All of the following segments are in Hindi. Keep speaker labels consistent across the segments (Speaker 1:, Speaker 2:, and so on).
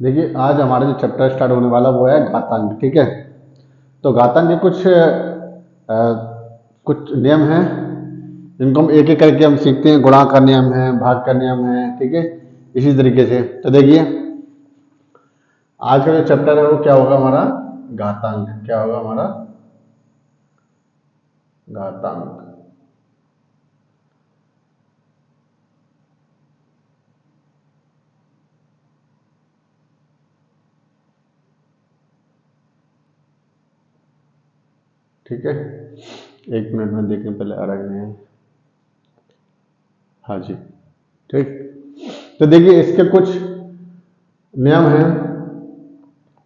Speaker 1: देखिए आज हमारा जो चैप्टर स्टार्ट होने वाला वो है घातांक, ठीक है। तो घातांक के कुछ नियम हैं जिनको हम एक एक करके हम सीखते हैं। गुणा का नियम है, भाग का नियम है, ठीक है। इसी तरीके से तो देखिए आज का जो चैप्टर है वो क्या होगा हमारा, घातांक। क्या होगा हमारा, घातांक। ठीक है, एक मिनट में देखने पहले आ रहा है। हाँ जी, ठीक। तो देखिए इसके कुछ नियम हैं।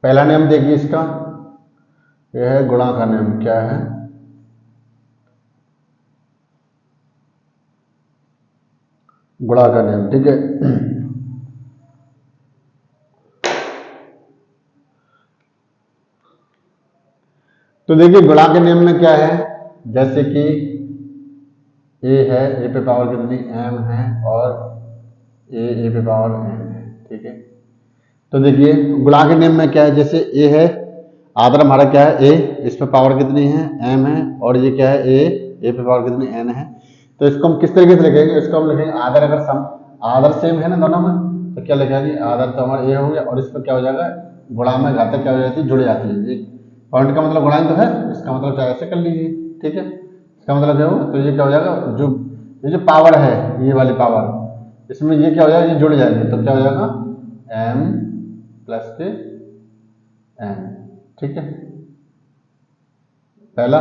Speaker 1: पहला नियम देखिए इसका, यह है गुणा का नियम। क्या है, गुणा का नियम, ठीक है। तो देखिए गुणा के नियम में क्या है, जैसे कि ए है, ए पे पावर कितनी एम है, और ए पे पावर एन है, ठीक है। तो देखिए गुणा के नियम में क्या है, जैसे ए है, आदर हमारा क्या है ए, इस पे पावर कितनी है एम है, और ये क्या है ए पे पावर कितनी एन है। तो इसको हम किस तरीके से लिखेंगे, इसको हम लिखेंगे आदर, अगर सम आदर सेम है ना दोनों में, तो क्या लिखेंगे, आदर तो हमारा ए हो गया, और इस पर क्या हो जाएगा, गुणा में घातक क्या हो जाती है, जुड़ जाती है। ये पॉइंट का मतलब गुणा ही तो है, इसका मतलब चाहे ऐसे कर लीजिए, ठीक है। इसका मतलब क्या होगा, तो ये क्या हो जाएगा, जो ये जो पावर है, ये वाली पावर, इसमें ये क्या हो जाएगा, ये जुड़ जाएंगे, तो क्या हो जाएगा एम प्लस के एन, ठीक है, पहला।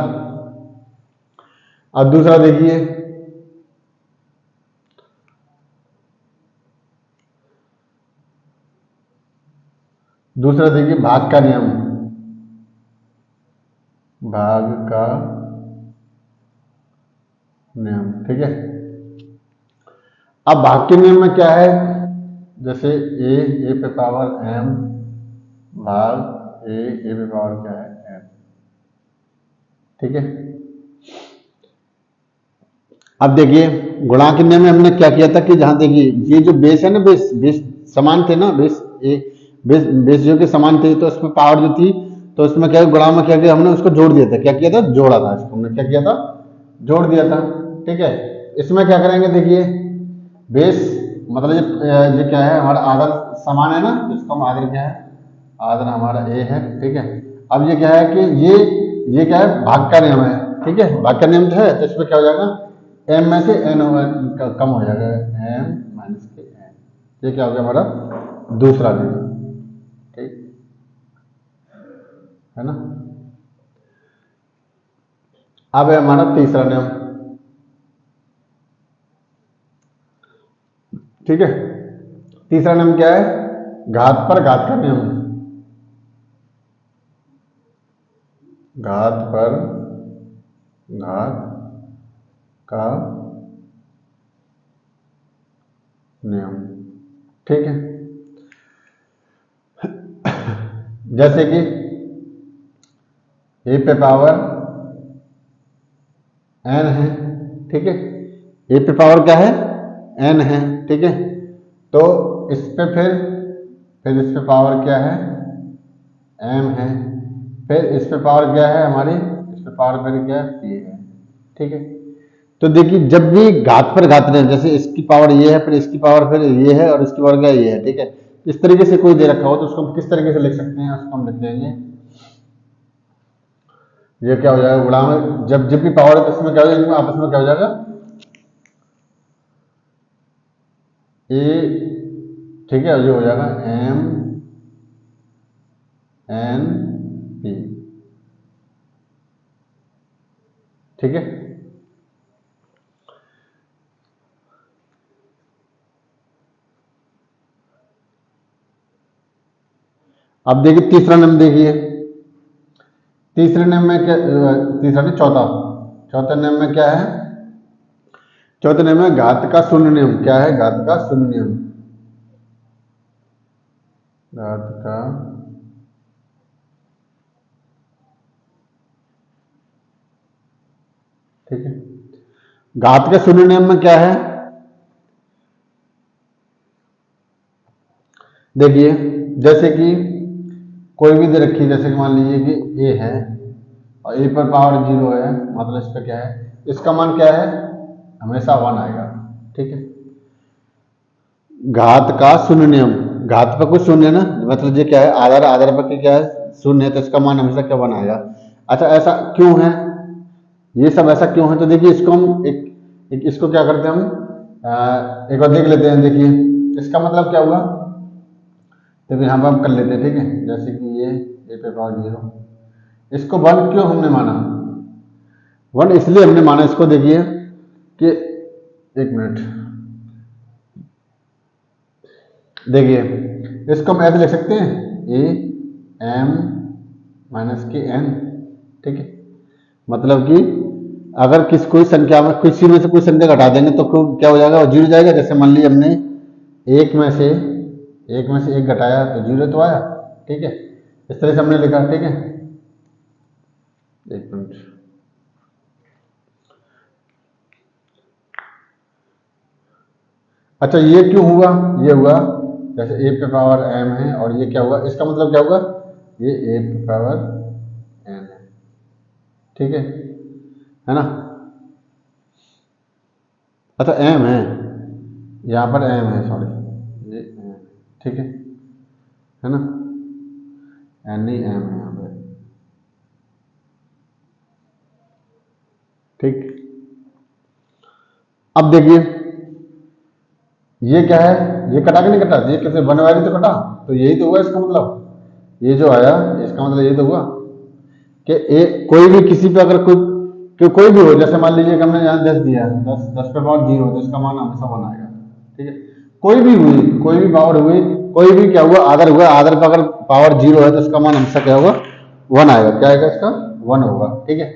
Speaker 1: अब दूसरा देखिए, दूसरा देखिए भाग का नियम, भाग का नियम, ठीक है। अब भाग के नियम में क्या है, जैसे ए पे पावर एम भाग ए पे पावर क्या है एम, ठीक है। अब देखिए गुणा के नियम में हमने क्या किया था कि जहां देखिए ये जो बेस है ना, बेस बेस समान थे ना, बेस ए बेस जो कि समान थे, तो उसमें पावर जो थी, तो उसमें क्या गुणा में क्या किया हमने, उसको जोड़ दिया था। क्या किया था, जोड़ा था, इसको हमने क्या किया था, जोड़ दिया था, ठीक है। इसमें क्या करेंगे, देखिए बेस मतलब ये क्या है, हमारा आदर समान है ना, तो इसको हम आदर क्या है, आदर हमारा ए है, ठीक है। अब ये क्या है कि ये क्या है, भाग का नियम है, ठीक है। भाग का नियम है, तो इसमें क्या हो जाएगा, एम में से एन कम हो जाएगा, एम माइनस के एन। ये क्या हो गया हमारा दूसरा नियम, ठीक है ना। अब है हमारा तीसरा नियम, ठीक है। तीसरा नियम क्या है, घात पर घात का नियम, घात पर घात का नियम, ठीक है। जैसे कि ए पे पावर एन है, ठीक है। ए पे पावर क्या है, एन है, ठीक है। तो इस पे फिर इस पे पावर क्या है, एम है, फिर इस पे पावर क्या है हमारी, इस पे पावर फिर क्या है, पी है, ठीक है। तो देखिए जब भी घात पर घात रहे हैं, जैसे इसकी पावर ये है, फिर इसकी पावर फिर ये है, और इसकी पावर क्या ये है, ठीक है। इस तरीके से कोई दे रखा हो तो उसको हम किस तरीके से लिख सकते हैं, उसको हम लिख देंगे, ये क्या हो जाएगा, गुणा में जब जब भी पावर है तो इसमें क्या हो जाएगा, आपस में क्या हो जाएगा, ए, ठीक है, ये हो जाएगा एम एन पी, ठीक है। अब देखिए तीसरा नियम देखिए, तीसरे नियम में क्या, तीसरा नहीं चौथा, चौथे नियम में क्या है, चौथे नियम में घात का शून्य नियम। क्या है, घात का शून्य नियम, घात का ठीक है। घात के शून्य नियम में क्या है, देखिए जैसे कि कोई भी दे रखी है, जैसे कि मान लीजिए कि ए है और ए पर पावर 0 है, मतलब इस पर क्या है, इसका मान क्या है, हमेशा 1 आएगा। ठीक है, घात का शून्य नियम, घात पर कुछ शून्य है ना, मतलब ये क्या है, आधार आधार पर क्या है, शून्य है, तो इसका मान हमेशा क्या 1 आएगा। अच्छा ऐसा क्यों है, ये सब ऐसा क्यों है, तो देखिए इसको हम एक इसको क्या करते हैं हम, एक बार देख लेते हैं। देखिए इसका मतलब क्या हुआ, तो यहाँ पर हम कर लेते हैं। ठीक है, जैसे कि ये ए पे पावर 0, इसको 1 क्यों हमने माना, 1 इसलिए हमने माना इसको, देखिए कि एक मिनट, देखिए इसको हम ऐसे लिख सकते हैं, ए एम माइनस के एन। ठीक है, मतलब कि अगर कोई संख्या में किसी में से कोई संख्या घटा देंगे तो क्या हो जाएगा, वो 0 जाएगा। जैसे मान लीजिए हमने एक में से एक घटाया तो 0 तो आया। ठीक है, इस तरह से हमने लिखा। ठीक है, एक मिनट, अच्छा ये क्यों हुआ, ये हुआ जैसे ए पे पावर एम है और ये क्या हुआ, इसका मतलब क्या हुआ, ये ए पे पावर एन है। ठीक है ना, अच्छा एम है, यहाँ पर एम है, सॉरी, ये एम है। ठीक है ना, एन ही एम है यहाँ पे। ठीक, अब देखिए ये क्या है, ये कटा कि नहीं कटा, ये कैसे 1 वाली तो कटा, तो यही तो हुआ इसका मतलब, ये जो आया इसका मतलब ये तो हुआ कि कोई भी किसी पे अगर कोई भी हो, जैसे मान लीजिए कि हमने यहाँ 10 दिया, 10 पे पावर 0 तो इसका मान हमेशा 1 आएगा। ठीक है, कोई भी हुई, कोई भी पावर हुई, कोई भी क्या हुआ, आदर हुआ, आदर पर अगर पावर 0 है तो इसका मान हमेशा क्या होगा, 1 आएगा। क्या आएगा इसका, 1 होगा। ठीक है,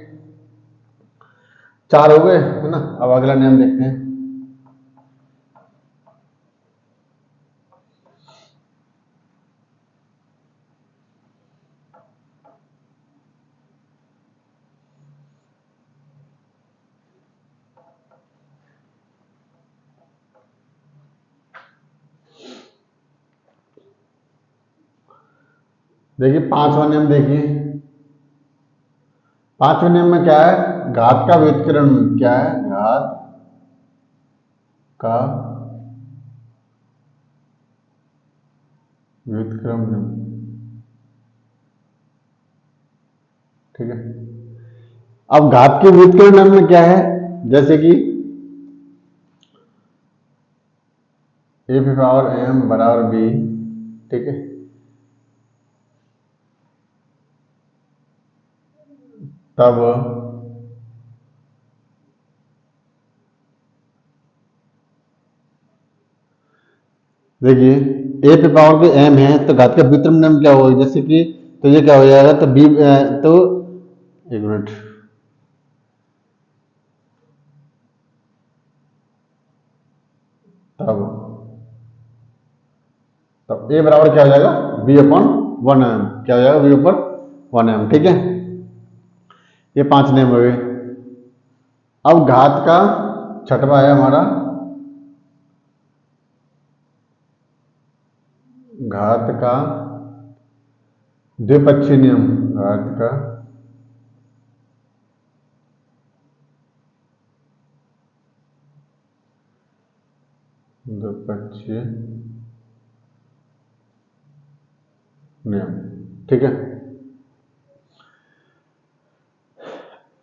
Speaker 1: 4 हो गए, है ना। अब अगला नियम देखते हैं। देखिए 5वां नियम, देखिए 5वें नियम में क्या है, घात का व्युत्क्रम, क्या है, घात का व्युत्क्रम नियम। ठीक है, अब घात के व्युत्क्रम नियम में क्या है, जैसे कि ए पे पावर एम बराबर बी। ठीक है, तब देखिए ए पे पावर पे एम है तो घात का व्युत्क्रम नियम क्या होगा, जैसे कि तो ये क्या हो जाएगा, तो बी तो एक मिनट, तब तब ए बराबर क्या हो जाएगा, बी अपॉन 1 एम, क्या हो जाएगा, बी अपॉन 1 एम। ठीक है, ये 5 नियम हो गए। अब घात का छठवा है हमारा, घात का द्विपक्षीय नियम, घात का द्विपक्षीय नियम। ठीक है,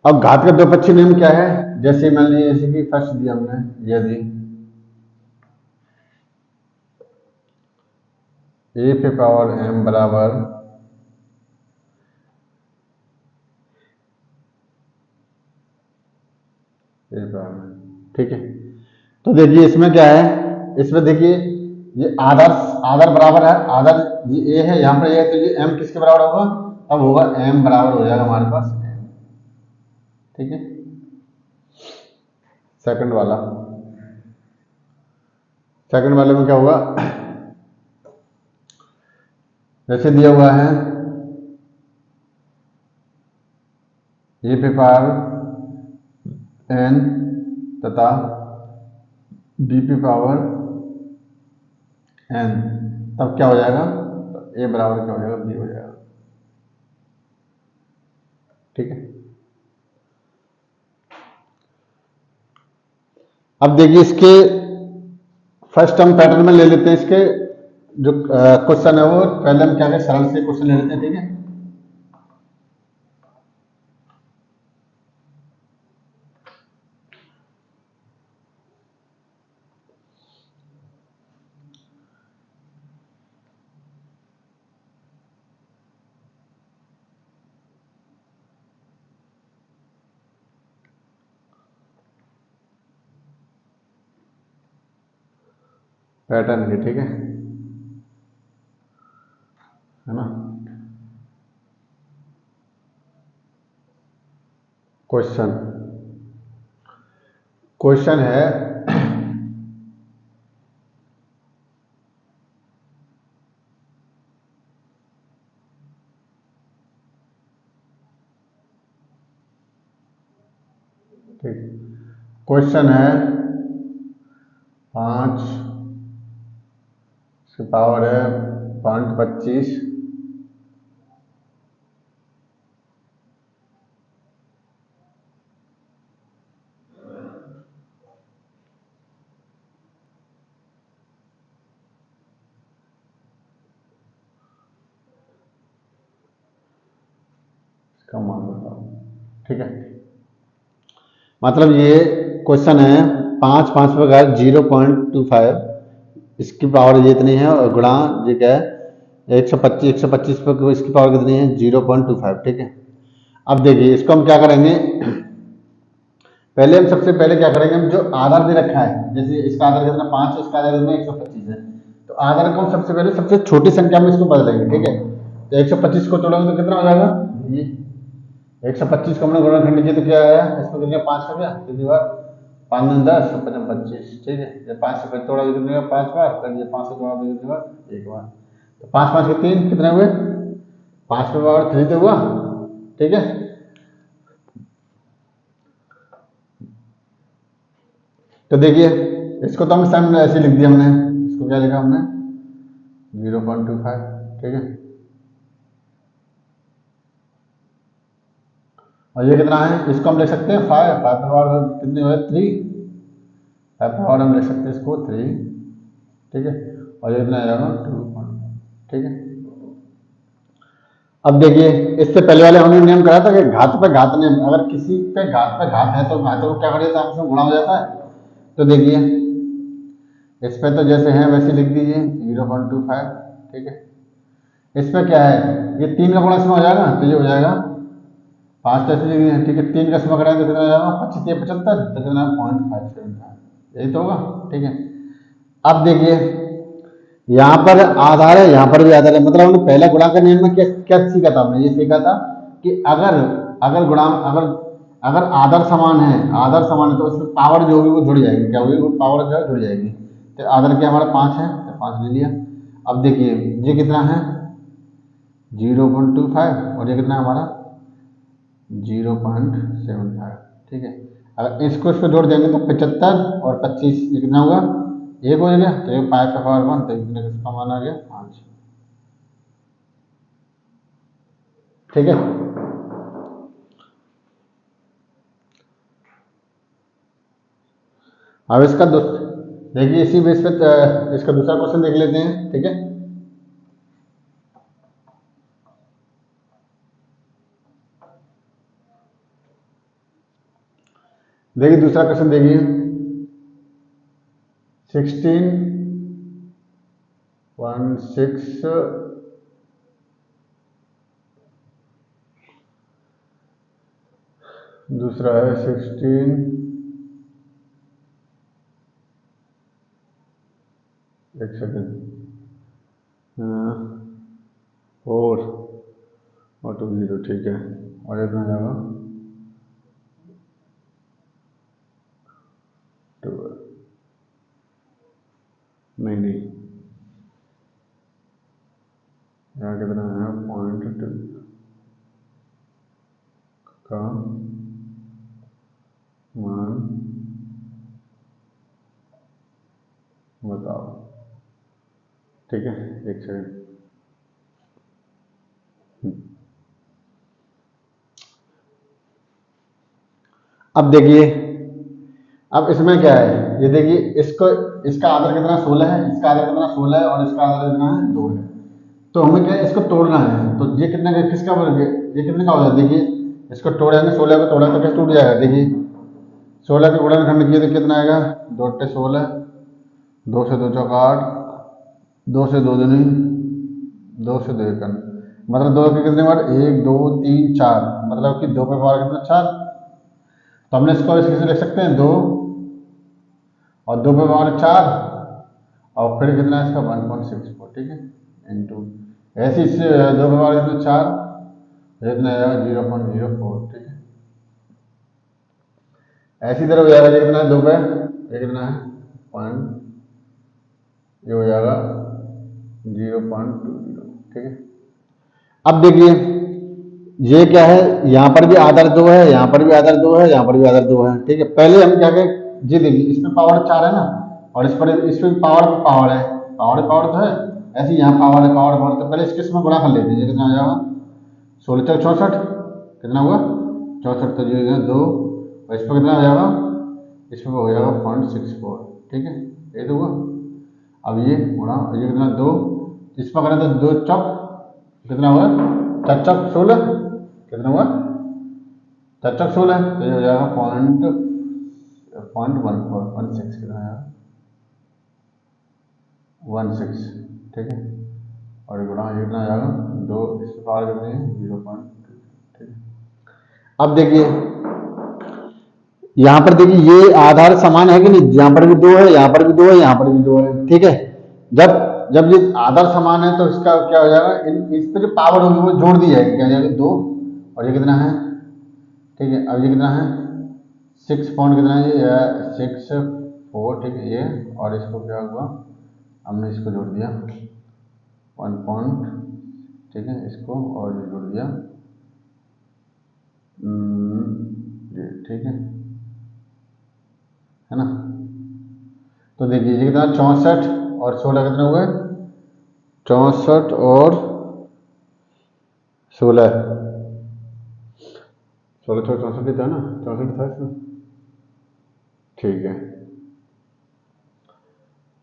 Speaker 1: अब घात का द्विपक्षीय नियम क्या है, जैसे मान लीजिए जैसे कि फर्स्ट दिया हमने, यदि ए पे पावर एम बराबर ए पावर, ठीक है, तो देखिए इसमें क्या है, इसमें देखिए ये आधार आधार बराबर है, आधार ये ए है, यहाँ पर ए है, तो ये एम किसके बराबर होगा, अब होगा एम बराबर हो जाएगा हमारे पास एम। ठीक है, सेकंड वाला, सेकंड वाले में क्या होगा, जैसे दिया हुआ है ए पे पावर एन तथा बी पे पावर एन। तब क्या हो जाएगा, तो ए बराबर क्या हो जाएगा, बी हो जाएगा। ठीक है, अब देखिए इसके फर्स्ट हम पैटर्न में ले लेते हैं। इसके जो क्वेश्चन है वो पहले हम क्या करें, सरल से क्वेश्चन ले लेते हैं। ठीक है, पैटर्न की। ठीक है ना। क्वेश्चन क्वेश्चन है ठीक, क्वेश्चन है 5 की पावर है 0.25 इसका मान बताओ। ठीक है, मतलब ये क्वेश्चन है 5 5 पे का 0.25, इसकी पावर ये इतनी है, और गुणा ये क्या है 125 पे इसकी पावर कितनी है 0.25। ठीक है, अब देखिए इसको हम क्या करेंगे, पहले हम सबसे पहले क्या करेंगे, हम जो आधार दे रखा है, जैसे इसका आधार कितना 5 है, इसका आधार कितना 125 है, तो आधार को हम सबसे पहले सबसे छोटी संख्या में इसको बदलेंगे। ठीक है, तो 125 को तोड़ेंगे तो कितना हो जाएगा, ये 125 को हमने गुणनखंड किया तो क्या आया, इसमें कितने 5 का गया, कितनी बार 5 9 10 55 25। ठीक है, ये 5 से तोड़ा तो कितने बार 5 बार, फिर ये 5 से तोड़ा तो कितनी बार, एक बार, तो 5 5 के 3 कितने हुए, 5 पे पावर 3 तो हुआ। ठीक है, तो देखिए इसको तो हम सामने ऐसे लिख दिया हमने, इसको क्या लिखा हमने 0.25। ठीक है, और ये कितना है, इसको हम लिख सकते हैं 5 5 पे पावर कितनी है 3, 5 पे पावर हम लिख सकते हैं इसको 3। ठीक है, और ये कितना आ जाएगा 2.5। ठीक है, अब देखिए इससे पहले वाले हमने नियम करा था कि घात पे घात नियम, अगर किसी पे घात है तो घातों को क्या करिए तो आपस में गुणा हो जाता है। तो देखिए इस पे तो जैसे है वैसे लिख दीजिए 0.25। ठीक है, इस पे क्या है, ये 3 का गुणा इसमें हो जाएगा, तो ये हो जाएगा 5 कैसे लिख दिए। ठीक है, 3 का इसमें करेंगे तो कितना हो जाएगा 25 या 75, तो कितना 0.575, यही तो होगा। ठीक है, अब देखिए यहाँ पर आधार है, यहाँ पर भी आधार है, मतलब हमने पहला गुणा का नियम में क्या क्या सीखा था, हमने ये सीखा था कि अगर अगर गुणा अगर अगर आधार समान है, आधार समान है तो उसमें पावर जो होगी वो जुड़ जाएगी, क्या होगी वो पावर जो है जुड़ जाएगी। तो आधार क्या हमारा 5 है, तो 5 ले लिया। अब देखिए ये कितना है 0.25, और ये कितना है हमारा 0.75। ठीक है, अगर इसको इस पर जोड़ देंगे तो 75 और 25 ये कितना होगा, एक हो गया, तो ये 5 का पावर 1, तो इसका मान आ गया 5। ठीक है, अब इसका देखिए इसी बेस पे इसका दूसरा क्वेश्चन देख लेते हैं। ठीक है, देखिए दूसरा क्वेश्चन देखिए 16.6 दूसरा है 16 एक सेकेंड 4 और 2 0। ठीक है, और एक में जाएगा 12, नहीं नहीं यहाँ कितना है 0.2 का मान बताओ। ठीक है, एक सेकंड। अब देखिए, अब इसमें क्या है, ये देखिए, इसको इसका आधार कितना 16 है, इसका आधार कितना 16 है, और इसका आधार कितना है 2 है। तो हमें क्या है, इसको तोड़ना है। तो ये कितने का, किसका वर्ग है, ये कितने का हो जाए, देखिए इसको तोड़ेंगे, 16 को तोड़ा तो कैसे टूट जाएगा, देखिए 16 के गुणनखंड किए तो कितना आएगा, 2 × 16, 2 से 2 चौका 8, 2 से 2 दूनी 2 से 2 एकम, मतलब 2 के कितने बार, 1 2 3 4, मतलब कि 2 पे पावर कितना 4। तो हमने इसको इस लिख सकते हैं 2 और 2 पे पावर 4, और फिर कितना है इसका 1.64, ठीक है, इंटू ऐसे इससे 2 पे पावर कितना 4, कितना आएगा 0.04, ठीक है। ऐसी तरह हो जाएगा, ये कितना है 2 पे, ये कितना है पॉइंट, ये हो जाएगा 0.20, ठीक है। अब देखिए ये क्या है, यहाँ पर भी आधार 2 है, यहाँ पर भी आधार 2 है, यहाँ पर भी आधार 2 है, ठीक है। पहले हम क्या करें, ये देखिए इसमें पावर 4 है ना, और इसमें पावर है, पावर तो है, ऐसे ही यहाँ पावर है, पावर तो पहले इसके इसमें गुणा कर लेते हैं, ये कितना हो जाएगा 16 × 64, कितना हुआ 64, तो ये 2, और इस पर कितना हो जाएगा, इसमें हो जाएगा 0.64, ठीक है, ये तो हुआ। अब ये गुणा, ये कितना 2, इस पर करें तो 2 चौक कितना हुआ 4 चौक 16, कितना हुआ 4 चौक 16, तो ये हो जाएगा 0.1416, कितना आया 16, ठीक है, और ये गुणा ये कितना आ जाएगा 2, इस पर पावर कितनी है 0.2, ठीक है। अब देखिए यहाँ पर देखिए ये आधार समान है कि नहीं, यहाँ पर भी 2 है, यहाँ पर भी 2 है, यहाँ पर भी 2 है, ठीक है। जब जब ये आधार समान है तो इसका क्या हो जाएगा, इस पे जो पावर होगी वो जोड़ दी जाएगी, क्या जाएगा 2, और ये कितना है, ठीक है। अब ये कितना है 6 पॉइंट कितना है, ये 6 4, ठीक है, ये, और इसको क्या हुआ, हमने इसको जोड़ दिया 1 पॉइंट, ठीक है, इसको और ये जोड़ दिया, ये ठीक है ना। तो देखिए ये कितना 64 और 16 कितने हुए, 64 और 16, 16 64 था ना, 64 था इसमें, ठीक है।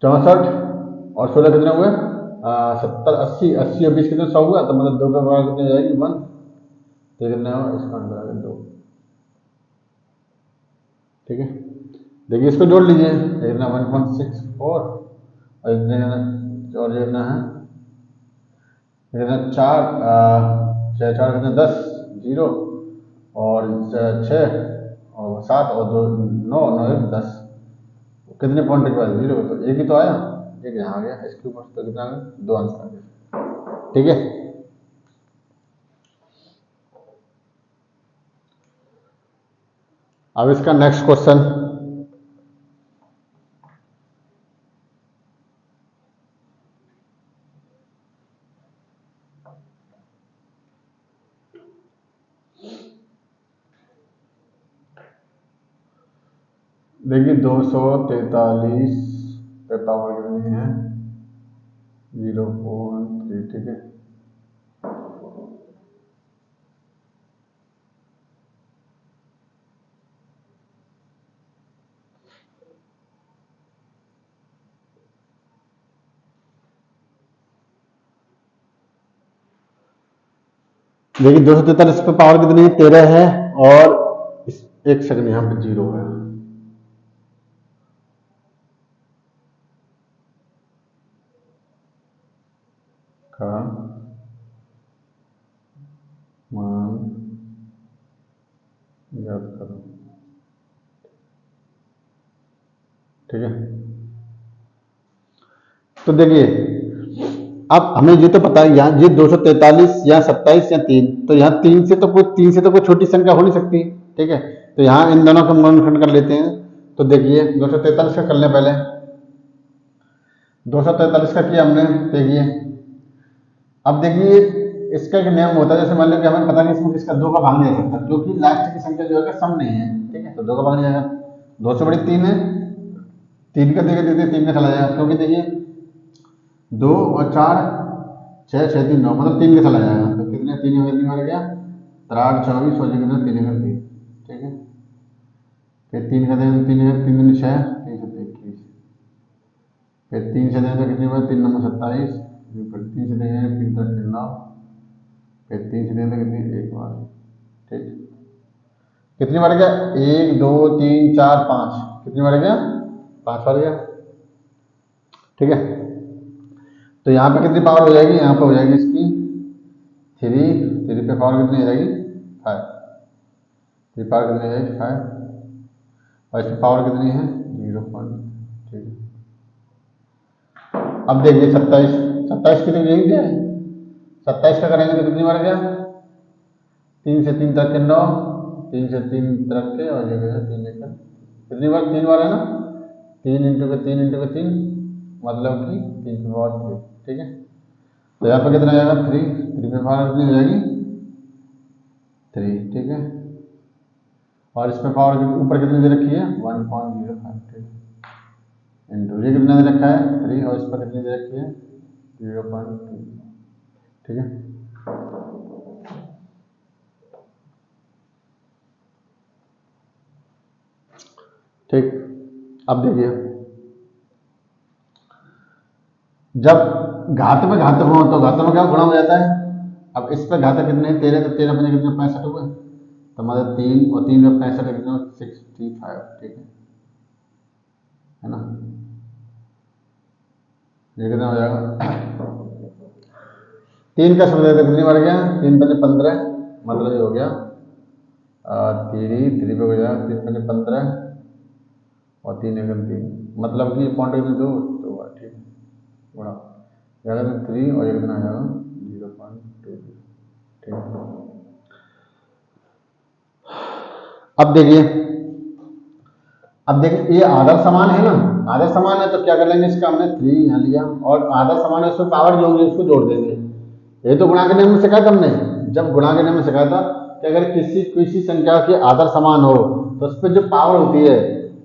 Speaker 1: 64 और 16 कितने हुए 70 80 80 और 20 कितने 100 हुआ, तो मतलब 2 पे पावर कितने जाएगी 1, तो कितने हुआ, इसका आंसर आ गया 2, ठीक है। देखिए इसको जोड़ लीजिए, कितना 1.64, और और ये कितना है, कितना 4 6 4 कितने 10 0, और 6 और 7 और 2 9 9 1 10, कितने पॉइंट के बाद 0, तो एक ही तो आया, एक यहाँ आ गया, इसके ऊपर तो कितना आ गया 2 आंसर आ गया, ठीक है। अब इसका नेक्स्ट क्वेश्चन, देखिए 243 पे पावर कितनी है 0.3, ठीक है। देखिए 243 पे पावर कितनी है 13 है, और एक सेकंड यहाँ पे 0 है, का मान याद करो, ठीक है। तो देखिए अब हमें ये तो पता है, यहाँ ये 243 यहाँ 27 या 3, तो यहाँ 3 से तो कोई छोटी संख्या हो नहीं सकती, ठीक है। तो यहाँ इन दोनों का गुणनखंड कर लेते हैं। तो देखिए 243 का कर लें पहले, 243 का किया हमने, देखिए अब देखिए इसका एक नियम होता है, जैसे मान लो कि हमें पता नहीं इसमें किसका 2 का भाग नहीं आ सकता, क्योंकि लास्ट की संख्या जो है सम नहीं है, ठीक है, तो 2 का भाग नहीं आएगा, 2 से बड़ी 3 है, 3 का देखिए 3 का चला जाएगा, क्योंकि देखिए 2 और 4 6 6 3 9 मतलब 3 के चला जाएगा तो कितने 3 अगर 3 मर गया 3 24 हो जाएगा 3 अगर 3 ठीक है। फिर 3 का दें 3 अगर 3 दिन 6 3 से 21 फिर 3 से दें तो कितनी बार 3 नंबर 27 फिर 3 से देंगे 3 तक 9 फिर 3 से दें तो कितनी 1 बार ठीक कितनी बार गया 1 2 3 4 5 कितनी बार गया 5 बार गया ठीक है। तो यहाँ पे कितनी पावर हो जाएगी यहाँ पे हो जाएगी इसकी 3 पे पावर कितनी हो जाएगी 5 3 पावर कितनी हो जाएगी 5 और इसकी पावर कितनी है 0 ठीक है। अब देखिए 27 कितनी यही क्या है 27 का करेंगे तो कितनी बार गया 3 से 3 तक के 9 3 से 3 तक के और जगह 3 लेकर कितनी बार 3 बार है ना 3 इंटू के 3 इंटू के 3 मतलब कि 3 की पावर 3 ठीक है। तो यहाँ पर कितना जाएगा 3 पे पावर कितनी हो जाएगी 3 ठीक है। और इसमें पावर ऊपर कितनी दे रखी है 1.05 ठीक है इंटू ये कितना दे रखा है 3 और इस पर कितनी दे रखी है 0.2 ठीक है। ठीक अब देखिए जब घात में घात हो तो घात में क्या गुणा हो जाता है। अब इस पर घात कितने हैं 13 तो 13 बने कितने 65 हुए तो मतलब 3 और 3 में 65 कितने 65 ठीक है ना। ये कितना हो जाएगा 3 का समय कितनी बार गया 3 बने 15 मतलब ये हो गया 3 पे हो गया 3 बने 15 और 3 एकम 3 मतलब कि पॉइंट कितने 2 बार ठीक है बड़ा जाएगा 3 और ये कितना आ जाएगा 0.2 ठीक है। अब देखिए ये आदर्श समान है ना आदर्श समान है तो क्या कर लेंगे इसका हमने 3 यहाँ लिया और आदर्श समान है उसमें पावर जो होगी उसको जोड़ देंगे। ये तो गुणा के नियम में सिखाया था हमने जब गुणा के नियम में सिखाया था कि अगर किसी संख्या की आदर्श समान हो तो उस पर जो पावर होती है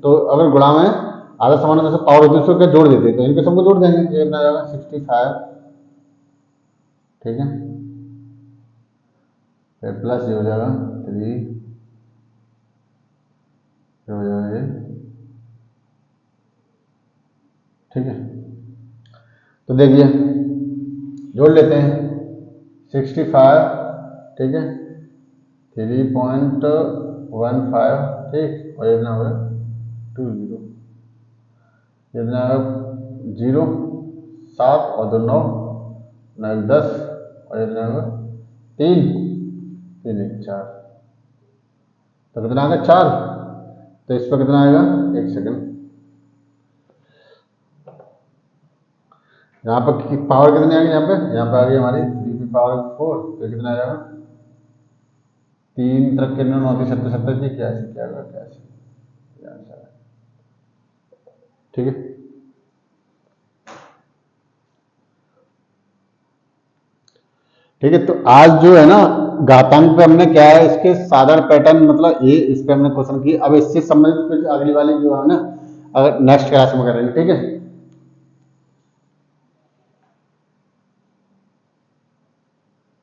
Speaker 1: तो अगर गुणा में आदर्श समान जैसे पावर होती है उसको क्या जोड़ देते हैं तो इनके सबको जोड़ देंगे ये कितना जाएगा 65 ठीक है फिर प्लस ये हो जाएगा 3 हो जाएगा ये ठीक है। तो देखिए जोड़ लेते हैं 65 ठीक है 3.15 ठीक और ये कितना होगा 20 कितना 0 7 और 2 9 9 10 और ये कितना होगा 3 3 1 4 तो कितना आएगा 4 तो इस पर कितना आएगा 1 सेकंड यहाँ पर पावर कितनी आ गई यहाँ पे आ गई हमारी 3 की पावर 4 तो कितना आ जाएगा 3 तरफ के 9 9 70 70 की क्या ठीक है। ठीक है तो आज जो है ना घातांक पे हमने क्या है इसके साधारण पैटर्न मतलब ये इस पे हमने क्वेश्चन की अब इससे संबंधित कुछ अगली वाली जो है ना अगर नेक्स्ट क्लास में करेंगे ठीक है।